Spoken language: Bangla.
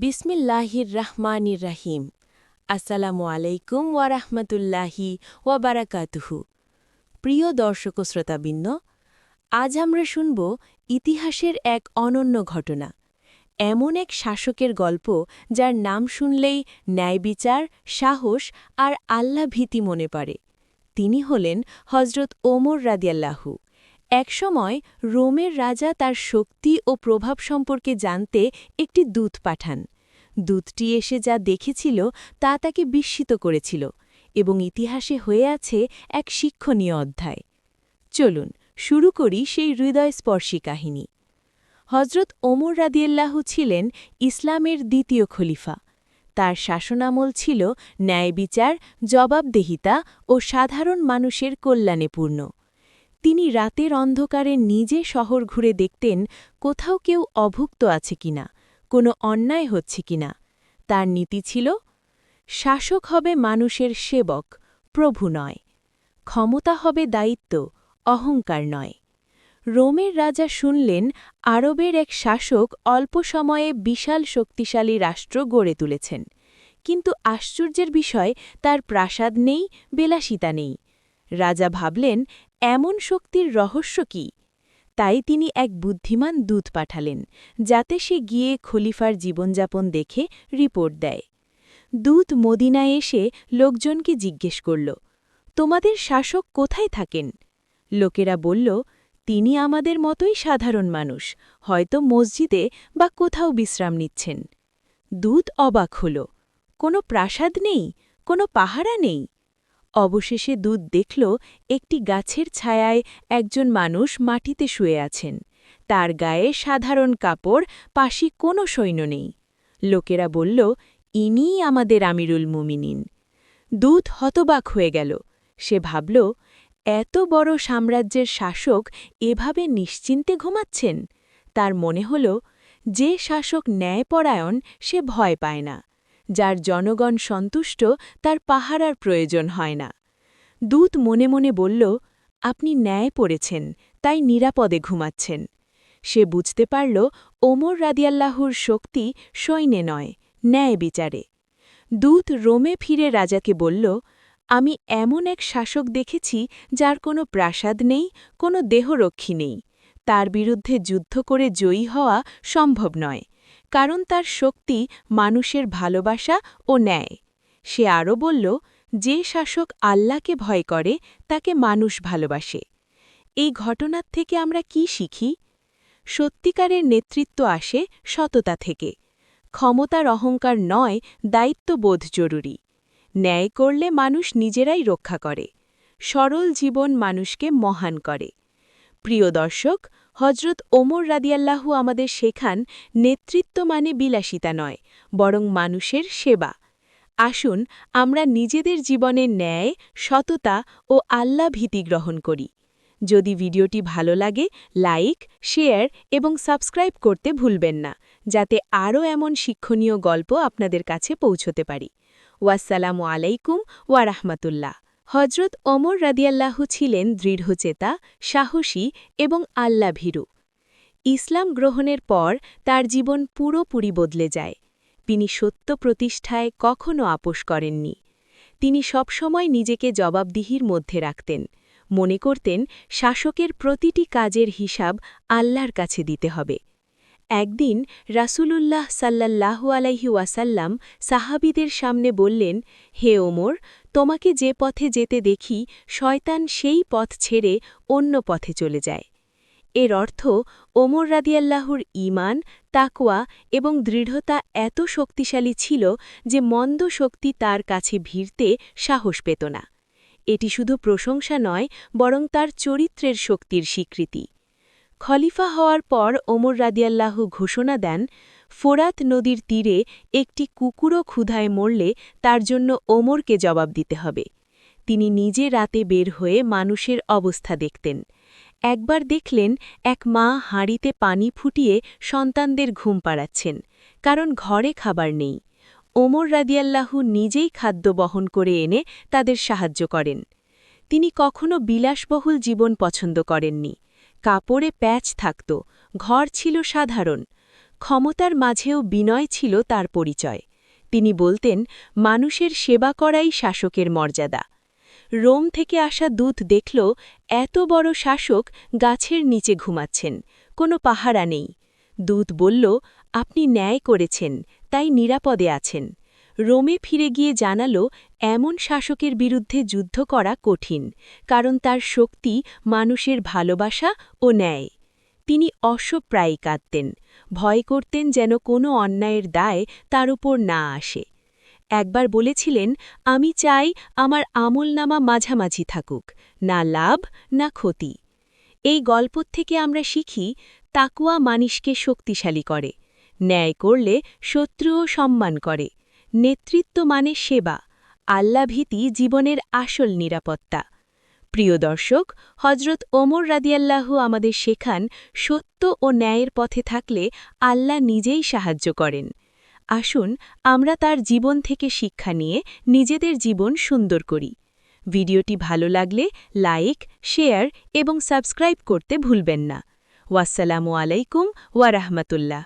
বিসমিল্লাহির রাহমানির রাহিম। আসসালামু আলাইকুম ওয়ারাহমাতুল্লাহি ওয়াবারাকাতুহু। প্রিয় দর্শক ও শ্রোতাবৃন্দ, আজ আমরা শুনব ইতিহাসের এক অনন্য ঘটনা, এমন এক শাসকের গল্প যার নাম শুনলেই ন্যায়বিচার, সাহস আর আল্লাহ ভীতি মনে পড়ে। তিনি হলেন হজরত ওমর রাদিয়াল্লাহু। একসময় রোমের রাজা তার শক্তি ও প্রভাব সম্পর্কে জানতে একটি দূত পাঠান। দূতটি এসে যা দেখেছিল তা তাকে বিস্মিত করেছিল এবং ইতিহাসে হয়ে আছে এক শিক্ষণীয় অধ্যায়। চলুন শুরু করি সেই হৃদয়স্পর্শী কাহিনী। হজরত ওমর রাদিয়াল্লাহু ছিলেন ইসলামের দ্বিতীয় খলিফা। তার শাসনামল ছিল ন্যায়বিচার, জবাবদিহিতা ও সাধারণ মানুষের কল্যাণে পূর্ণ। তিনি রাতের অন্ধকারে নিজে শহর ঘুরে দেখতেন কোথাও কেউ অভুক্ত আছে কিনা, কোনো অন্যায় হচ্ছে কিনা। তার নীতি ছিল, শাসক হবে মানুষের সেবক, প্রভু নয়। ক্ষমতা হবে দায়িত্ব, অহংকার নয়। রোমের রাজা শুনলেন আরবের এক শাসক অল্প সময়ে বিশাল শক্তিশালী রাষ্ট্র গড়ে তুলেছেন, কিন্তু আশ্চর্যের বিষয় তার প্রাসাদ নেই, বিলাসিতা নেই। রাজা ভাবলেন, এমন শক্তির রহস্য কি? তাই তিনি এক বুদ্ধিমান দূত পাঠালেন, যাতে সে গিয়ে খলিফার জীবনযাপন দেখে রিপোর্ট দেয়। দূত মদিনায় এসে লোকজনকে জিজ্ঞেস করল, তোমাদের শাসক কোথায় থাকেন? লোকেরা বলল, তিনি আমাদের মতোই সাধারণ মানুষ, হয়তো মসজিদে বা কোথাও বিশ্রাম নিচ্ছেন। দূত অবাক হল, কোনো প্রাসাদ নেই, কোনো পাহারা নেই। অবশেষে দূত দেখল একটি গাছের ছায়ায় একজন মানুষ মাটিতে শুয়ে আছেন। তার গায়ে সাধারণ কাপড়, পাশে কোনো সৈন্য নেই। লোকেরা বলল, ইনিই আমাদের আমিরুল মুমিনিন। দূত হতবাক হয়ে গেল। সে ভাবল, এত বড় সাম্রাজ্যের শাসক এভাবে নিশ্চিন্তে ঘুমাচ্ছেন। তার মনে হল, যে শাসক ন্যায়পরায়ণ সে ভয় পায় না, যার জনগণ সন্তুষ্ট তার পাহারার প্রয়োজন হয় না। দূত মনে মনে বলল, আপনি ন্যায় পড়েছেন, তাই নিরাপদে ঘুমাচ্ছেন। সে বুঝতে পারল ওমর রাদিয়াল্লাহুর শক্তি সৈন্যে নয়, ন্যায় বিচারে। দূত রোমে ফিরে রাজাকে বলল, আমি এমন এক শাসক দেখেছি যার কোনো প্রাসাদ নেই, কোনো দেহরক্ষী নেই। তার বিরুদ্ধে যুদ্ধ করে জয়ী হওয়া সম্ভব নয়, কারণ তার শক্তি মানুষের ভালোবাসা ও ন্যায়। সে আরও বলল, যে শাসক আল্লাহকে ভয় করে তাকে মানুষ ভালোবাসে। এই ঘটনার থেকে আমরা কি শিখি? সত্যিকারের নেতৃত্ব আসে সততা থেকে। ক্ষমতার অহংকার নয়, দায়িত্ববোধ জরুরি। ন্যায় করলে মানুষ নিজেরাই রক্ষা করে। সরল জীবন মানুষকে মহান করে। প্রিয় দর্শক, হজরত ওমর রাদিয়াল্লাহু আমাদের শেখান, নেতৃত্ব মানে বিলাসিতা নয়, বরং মানুষের সেবা। আসুন আমরা নিজেদের জীবনে ন্যায়, সততা ও আল্লাহ ভীতি গ্রহণ করি। যদি ভিডিওটি ভালো লাগে, লাইক, শেয়ার এবং সাবস্ক্রাইব করতে ভুলবেন না, যাতে আরও এমন শিক্ষণীয় গল্প আপনাদের কাছে পৌঁছতে পারি। ওয়াসসালামু আলাইকুম ওয়ারাহমাতুল্লাহ। হজরত ওমর রাদিয়াল্লাহু ছিলেন দৃঢ়চেতা, সাহসী এবং আল্লাভীরু। ইসলাম গ্রহণের পর তার জীবন পুরোপুরি বদলে যায়। তিনি সত্য প্রতিষ্ঠায় কখনো আপোস করেননি। তিনি সবসময় নিজেকে জবাবদিহির মধ্যে রাখতেন। মনে করতেন, শাসকের প্রতিটি কাজের হিসাব আল্লাহর কাছে দিতে হবে। একদিন রাসূলুল্লাহ সাল্লাল্লাহু আলাইহি ওয়াসাল্লাম সাহাবীদের সামনে বললেন, হে ওমর, তোমাকে যে পথে যেতে দেখি, শয়তান সেই পথ ছেড়ে অন্য পথে চলে যায়। এর অর্থ, ওমর রাদিয়াল্লাহুর ঈমান, তাকওয়া এবং দৃঢ়তা এত শক্তিশালী ছিল যে মন্দ শক্তি তার কাছে ভিড়তে সাহস পেত না। এটি শুধু প্রশংসা নয়, বরং তার চরিত্রের শক্তির স্বীকৃতি। খলিফা হওয়ার পর ওমর রাদিয়াল্লাহু ঘোষণা দেন, ফোরাত নদীর তীরে একটি কুকুরও ক্ষুধায় মরলে তার জন্য ওমরকে জবাব দিতে হবে। তিনি নিজে রাতে বের হয়ে মানুষের অবস্থা দেখতেন। একবার দেখলেন এক মা হাঁড়িতে পানি ফুটিয়ে সন্তানদের ঘুম পাড়াচ্ছেন, কারণ ঘরে খাবার নেই। ওমর রাদিয়াল্লাহু নিজেই খাদ্য বহন করে এনে তাদের সাহায্য করেন। তিনি কখনো বিলাসবহুল জীবন পছন্দ করেননি। কাপড়ে প্যাচ থাকত, ঘর ছিল সাধারণ। ক্ষমতার মাঝেও বিনয় ছিল তার পরিচয়। তিনি বলতেন, মানুষের সেবা করাই শাসকের মর্যাদা। রোম থেকে আসা দূত দেখল এত বড় শাসক গাছের নিচে ঘুমাচ্ছেন, কোনো পাহারা নেই। দূত বলল, আপনি ন্যায় করেছেন, তাই নিরাপদে আছেন। রোমে ফিরে গিয়ে জানালো, এমন শাসকের বিরুদ্ধে যুদ্ধ করা কঠিন, কারণ তার শক্তি মানুষের ভালোবাসা ও ন্যায়। তিনি অশ্বপ্রায়ই কাঁদতেন, ভয় করতেন যেন কোনো অন্যায়ের দায় তার উপর না আসে। একবার বলেছিলেন, আমি চাই আমার আমলনামা মাঝামাঝি থাকুক, না লাভ না ক্ষতি। এই গল্প থেকে আমরা শিখি, তাকওয়া মানুষকে শক্তিশালী করে, ন্যায় করলে শত্রুও সম্মান করে, নেতৃত্ব মানে সেবা, আল্লাভীতি জীবনের আসল নিরাপত্তা। প্রিয় দর্শক, হজরত ওমর রাদিয়াল্লাহু আমাদের শেখান, সত্য ও ন্যায়ের পথে থাকলে আল্লাহ নিজেই সাহায্য করেন। আসুন আমরা তার জীবন থেকে শিক্ষা নিয়ে নিজেদের জীবন সুন্দর করি। ভিডিওটি ভালো লাগলে লাইক, শেয়ার এবং সাবস্ক্রাইব করতে ভুলবেন না। ওয়াসসালামু আলাইকুম ওয়া রাহমাতুল্লাহ।